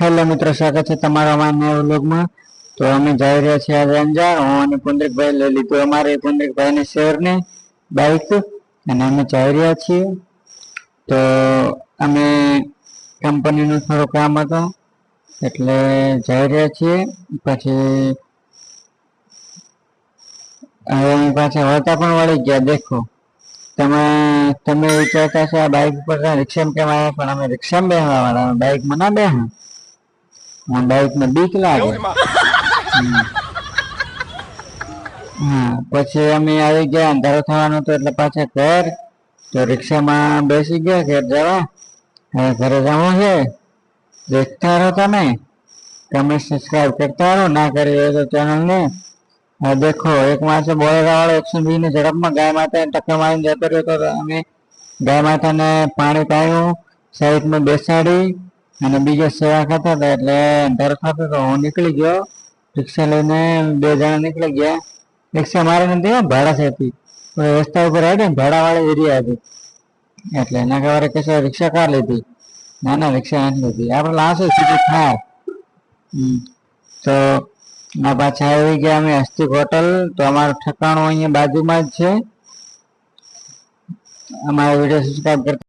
Hello મિત્રો, સ્વાગત છે તમારા અમારા નવા વ્લોગમાં। તો અમે જઈ રહ્યા છીએ આજે અંજાર। હું અને પુંદરીકભાઈ લઈ લીધું અમારે પુંદરીકભાઈને શેરને બાઇક, અને અમે જઈ રહ્યા છીએ। તો અમે કંપનીનું થોડું કામ હતું એટલે જઈ રહ્યા છીએ। પછી હવે અમે પાછા વળતા પણ વળી ગયા। દેખો તમે વિચારતા છો આ બાઇક ઉપર રિક્ષામાં કેમ આવ્યા, પણ અમે રિક્ષામાં બેસવા વાળા, બાઇકમાં ના બેહા। બાઇક માં બીક લાગે। હા, પછી અમે આવી ગયા, અંધારો થવાનું હતું એટલે પાછા ઘર। તો રિક્ષામાં બેસી ગયા ઘર જવા। હવે ઘરે જવું છે। દેખતા રહો તમે, તમે સબસ્ક્રાઇબ કરતા રહો, ના કરી હોય તો ચેનલ ને। દેખો એક માણસે બોલેરા વાળો 120 ની ઝડપમાં ગાય માતાને ટક્કર મારીને જતો રહ્યો। તો અમે ગાય માતાને પાણી પાયું, સાઈડમાં બેસાડી અને બીજા સેવા ખાતા હતા એટલે અંધારો થતો તો હું નીકળી ગયો રિક્ષા લઈને। 2 જણા નીકળી ગયા। રિક્ષા મારે નથી ભાડા છે હતી, રસ્તા ઉપર આવી ને ભાડા વાળી એરિયા હતી એટલે એના કારણે કહેશે રિક્ષા કાર લીધી। ના રિક્ષા નથી લીધી, આપણે લાવશે સીધી થાર। તો આ પાછા આવી ગયા અમે હસ્તિક હોટલ। તો અમારું ઠકાણું અહીંયા બાજુમાં જ છે। અમારા વિડીયો સબસ્ક્રાઇબ કરતા